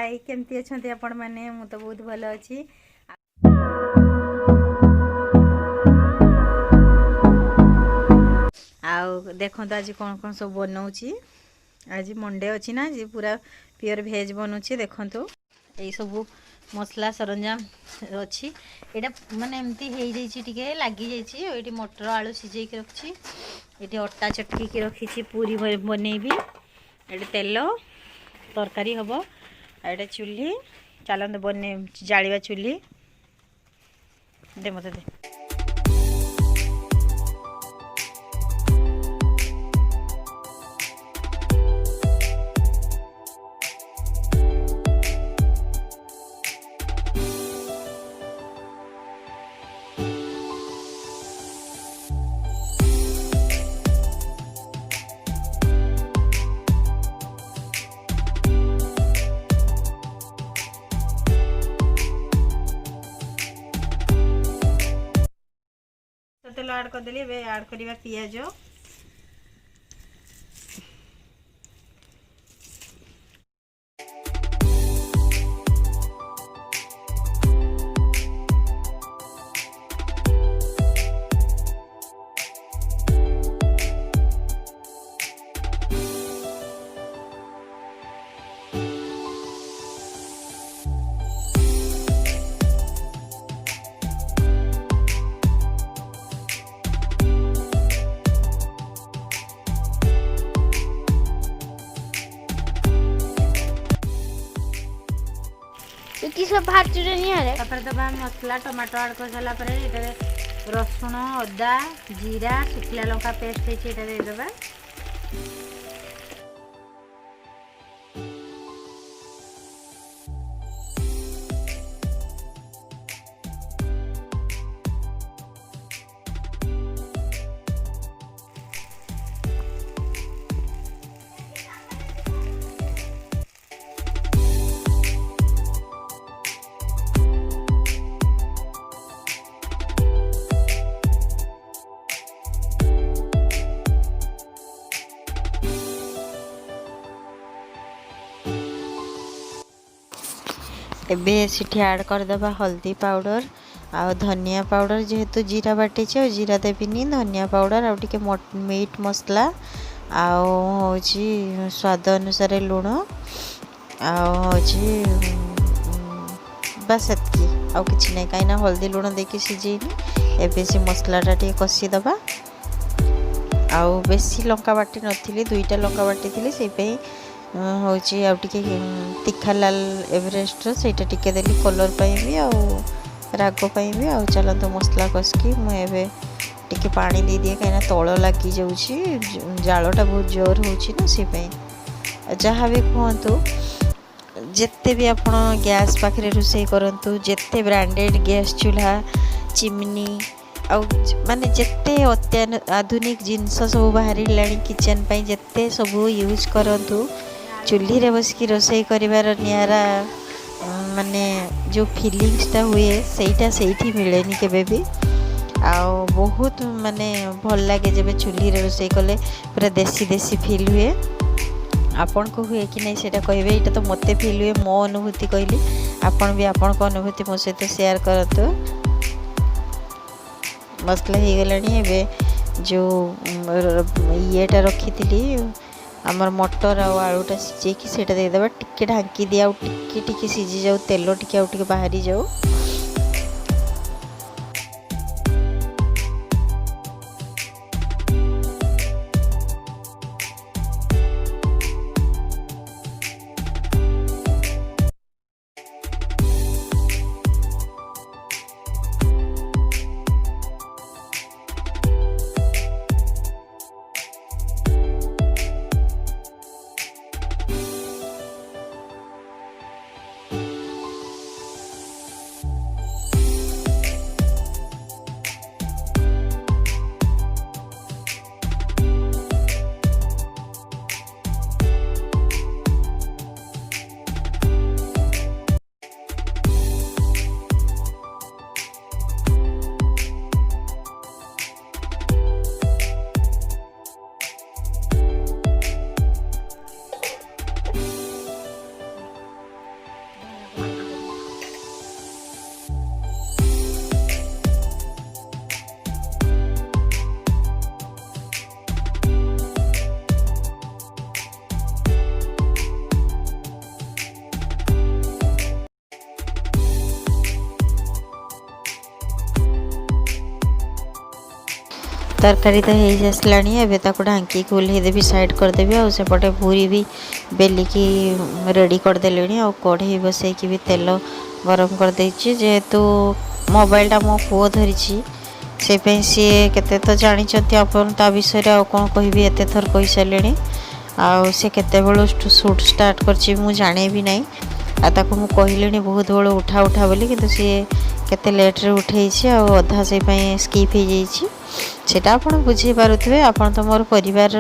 हाय केमती अच्छे आपण मैंने मु तो बहुत भल अच्छी आउ देखो आज कौन कौन सब बनाऊँगी आज मंडे अच्छी ना आज पूरा प्योर भेज बनूची देखो यही सब मसला सरंजाम अच्छी यहाँ माने एमती हो जाइए लगी जाइए मटर आलू सीझे रखी ये अटा चटकी रखी पूरी बनईबी ये तेल तरकारी हम ये चूल्ही चलते बने जालिबा चूल्ही दे मत दे तेल ऐड करदेली ऐड करवा पियाज सब भाजरे नहीं है तापर दबा मसला टमाटो ऐड कर सारा पर रसुण अदा जीरा शुखला लंका पेस्ट है देदेबा एबे सिठी ऐड करदबा हल्दी पाउडर आ धनिया पाउडर जेहेतु जीरा बाटी जीरा देविनी धनिया पाउडर आ टिके मीट मसला आ स्वाद अनुसार लुण आ बस एतकी आ कि नहीं कहीं हल्दी लुण देके सीझेनी एबे से मसलाटा टे कषिदबा आउ बेसी लंका बाटी नथिली दुईटा लंका बाटी थी से हूँ तीखा लाल एवरेस्ट सेटा टिके देली कलर भी आ राग भी आ चलते मसला कषिकी मुझे टिके पानी दे दिए कहीं तल लगी जालटा बहुत जोर हो जहाँ भी कहतु जिते भी आप गैस पाखे रोषे करूँ जिते ब्रांडेड गैस चूल्हा चिमनी माने जिते आधुनिक जिनस सब बाहर किचन पे जिते सब यूज करूँ चूल्ही रे बसिकी रोषे करिवार नियारा माने जो फीलिंग्सटा हुए सेटा सेठी मिलेनी केबे भी आ बहुत माने भल लगे जब चूल्ही रे रोषे कले पूरा देसी देसी फील हुए आपन को हुए कि नहीं सेटा कहबे एटा तो मते फील हुए मो अनुभूति कहली आपन भी आपन को अनुभूति मो सहित शेयर करतो मसला हो गलानी एबे जो येटा रखी थी आमर मटर आलूटा सीझे सेटा देदेबा टिके ढांकी दिया टिके टिके सीझी जाऊ तेल टिके बाहरी जाऊ तरकारी तो हो आसलानी एबे ताको ढांकी ओल्हे देवी साइड करदेवी आ सेपटे पूरी भी बेलिकी रेडी करदेली आ कढ़ई बसैकी भी तेल गरम कर देछि जेहेतु मोबाइलटा मो पुओ धरी से सी केते तो जानते अपन ता विषय आ कौन कहबी एते थर कही सारे से केते बेलू शूट स्टार्ट करछि मु जाने भी नहीं आ ताको मु कहलिनी बहुत बेलू उठा उठा बोली किंतु सी केते लेट रे उठेई अधा से स्किप हो जाइए सेटा आप बुझे पारे आपन तो मोर परिवार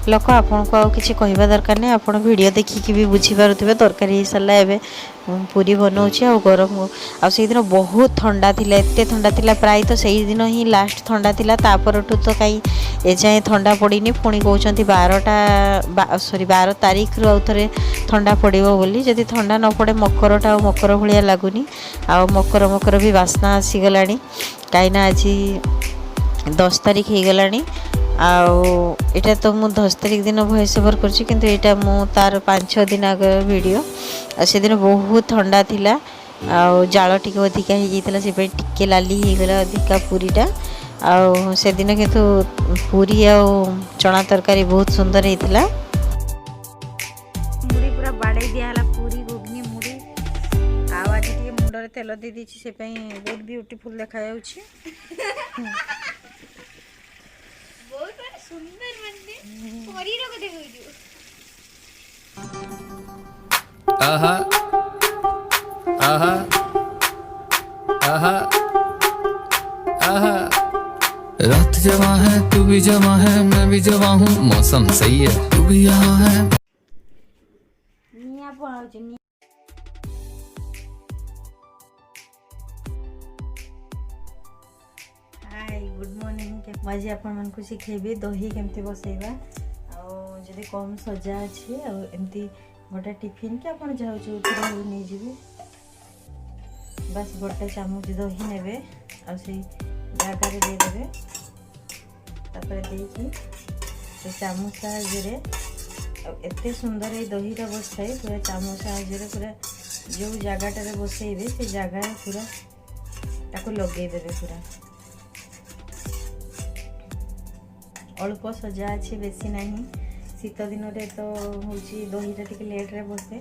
लोक आपन को आउ किसी कहवा दरकार नहीं आप वीडियो देखिकी भी बुझी पारे तरकारी हो सारा एवं पूरी बनाऊँगी आ गरम दिन बहुत ठंडा थिला एते ठंडा थिला प्राय तो सही दिन ही लास्ट ठंडा थिला तापरठू तो कहीं एजाएँ ठंडा पड़नी पुणी कहते 12 तारीख रु आउ थे ठंडा पड़ो बोली जदि ठंडा न पड़े मकरटा मकर भाया लगुनि आ मकर भी बास्ना आसीगला कहीं आज 10 तारीख हो गला आटा तो मु 10 तारीख दिन वॉइस ओवर कर तार 5-6 दिन आग वीडियो से दिन बहुत ठंडा थिला जाल टी अधिका हो जाता टिके लाली होगला अधिका पूरीटा से दिन किंतु पूरी आ चना तरकारी बहुत सुंदर होता मुड़ी पूरा बाड़े दिहला पूरी घुगनी मुड़ी आज मुंडे तेल दे दी से बहुत ब्यूटीफुल देखा सुंदर बनने परीर को देखो जो आहा आहा आहा आहा रात जवा है तू भी जवा है मैं भी जवा हूँ मौसम सही है तू भी यहाँ है हाय गुड मॉर्निंग आज आपण मन को शिखेबी दही केमती बसैबा जदि कम सजा अच्छी एमती गोटे टिफिन के आप जाऊँ नहीं जीवे बस गोटे चामच दही ने जगार देदेवे से चामच साहाଯ୍य एत सुंदर ये दहीटा बसए पूरा चामच साहाଯ୍य पूरा जो जगह बसैबे से जगह पूरा ताको लगेदेवे पूरा अल्प सजा अच्छी बेसी नहीं शीत दिन में तो हूँ दहीटा टी लेट्रे बसे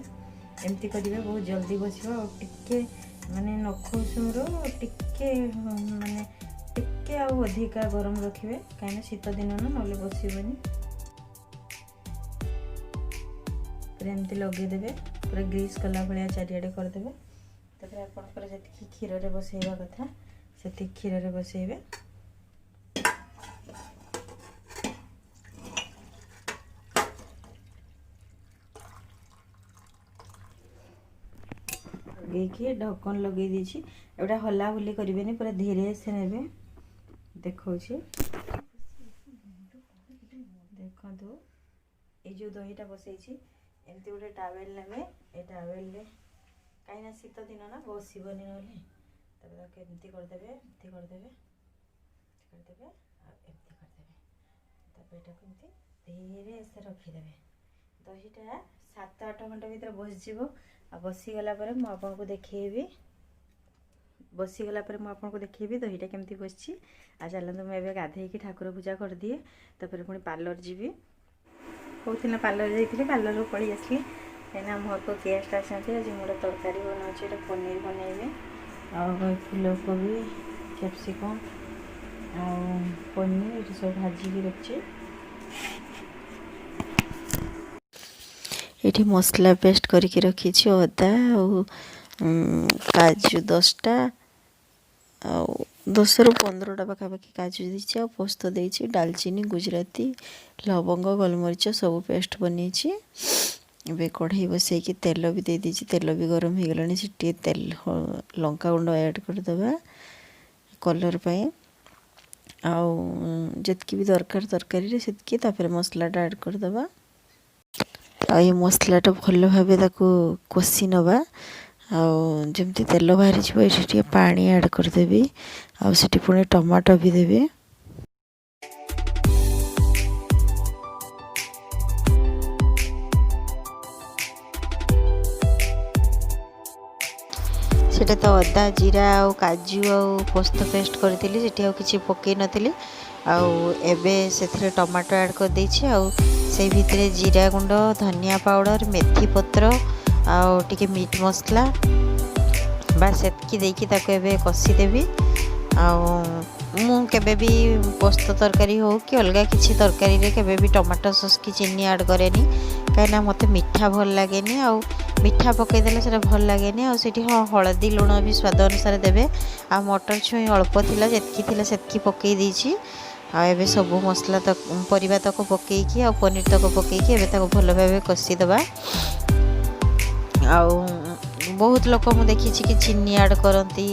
एमती करेंगे बहुत जल्दी बस टिके माने नख उसुम टिके माने टिके अधिका गरम रखिए कहीं शीत दिन ना बसबनी पूरा एमती लगेदेवे पूरा ग्रीस कला भाया चारिआडे करदे आपंकर जी क्षीर में बसैवा कथा से क्षीर में बसैबे लगे ढक्कन लगे दी एटा हला हुली करें पूरा धीरे से ने देखो देखो ये जो दहीटा बसई एमती गोटे टावेल ने टावेल कहीं शीत दिन ना बसबनी ना एमती करदे एमती करदे करदे धीरे से रखीदे दहीटा 7-8 घंटा भर बसज बसीगला मुझे देखी बसीगला मुझे देखी दहीटा केमती बसी आ चलते मुझे गाधे ठाकुर पूजा कर दिए तापर पुणी पार्लर जीवी कहते पार्लर जाइए पार्लर पलि आसली कहीं मोर को गेस्ट आसती आज मोर तरकारी बनाऊे पनीर बनइबे आ फूलकोबी कैप्सिकम आ पनीर ये सब भाजिकी रखी ये मसला पेस्ट करके रखी अदा काजू 10टा 10 ରୁ 15टा पाखापाखि काजू देती पोस्त देती डालचीनी गुजराती लवंग गोलमरीच सब पेस्ट बनी ए कढ़ई बसैकी तेल भी दे दीची तेल भी गरम हो गला से तेल लंका गुंड ऐड करदे कलर पाई आतकी भी दरकार तरकारी से मसलाटा ऐड करदे ये मसलाटा भल भाव कषि नवा जमती तेल बाहरी ये पानी ऐड करदेवी आठी पुणी टमाटो भी देवी सेटा तो अदा जीरा काजू आ पोस्त पेस्ट करी किसी पकई नी आउ एबे से टमाटो ऐड कर देछि आउ से भितरे जीरा गुंड धनिया पाउडर मेथी पत्र आउ टिके मीट मसला बास सेतकी देकी ताको एबे कसी देबी आउ मु केबे भी पोस्त तरकारी हो कि अलगा किसी तरकारी रे केबे भी टमाटो सॉस की चीनी ऐड करेनी कहीं मते मीठा भल लागेनी आउ मीठा पकई देले सेटा भल लागेनी आउ सेठी हाँ हळदी लुण भी स्वाद अनुसार देबे आ मटर छुई अल्प थिला सेतकी पकई देछि आ एबे सब मसला तक परिबा तक पकईकी आ पनीर तक पकईकी एबे ताको भल भाबे कसी दबा आउ बहुत लोक मु देखी कि चीनी ऐड करती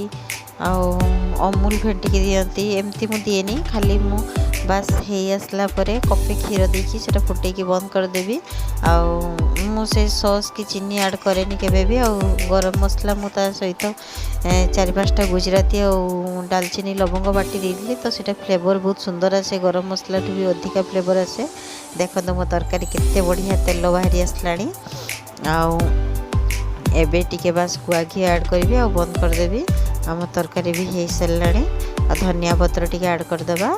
अमूल फेंटिकी दियंती एमती मु दिएनी खाली मु बास हे आसला परे कपे क्षीर देकी सेटा फुटेकी बंद कर देबी आउ मु से सॉस की चीनी ऐड करेनी केबे भी आउ गरम मसला मु ता सहित 4-5टा गुजराती आउ दालचीनी लवंग बाटी देली तो सेटा फ्लेवर बहुत सुंदर आसे गरम मसला ठू भी अधिका फ्लेवर आसे देखो मो तरकारी केते बढ़िया तेल बाहरी आसलानी आउ एबे टिके बास गुआ घी ऐड करबी आ बंद कर देबी आम तरकारी भी हो सारे आ धनिया पत्र टिके ऐड करदबा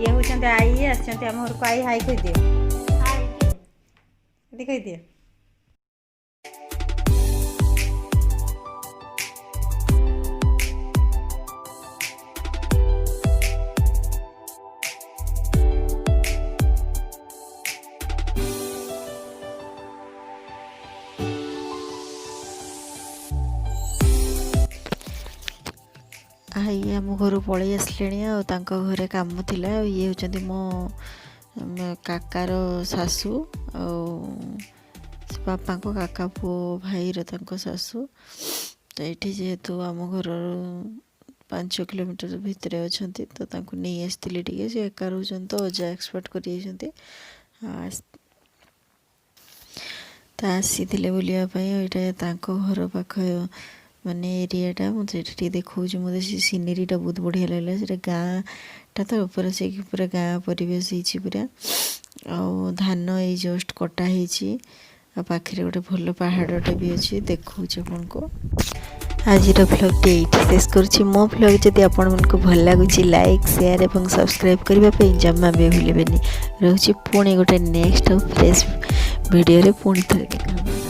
ये होचंते आई आछंते हम घर को आई हाई कहि दियो कहि दियो आई आम घर पलि आसले घरे काम थिला ये होचंती मो काकार सासू बापा को काका पु भाई रंक सासू तो ये जेहेतु आम घर 5 किलोमीटर भितर अच्छा तो नहीं आसती टे सी एका रोचन तो अजा एक्सपर्ट कर आसी बुलापाई घर पाख माने एरियाटा मुझे देखा मतलब सीनेरीटा बहुत बढ़िया लगे से गाँटा तो ऊपर से पूरा गाँ परिवेश पूरा आ धान ये जस्ट कटाई पाखे गोटे भल पहाड़टे भी अच्छे देखा अपन को आज व्लॉगटी ये शेष करुँची मो व्लॉग जदि आपको भल लगुच लाइक शेयर और सब्सक्राइब करने जमा भी भूलें रोचे पुणी गोटे नेक्स्ट फ्रेश वीडियो पुणी थे देखा।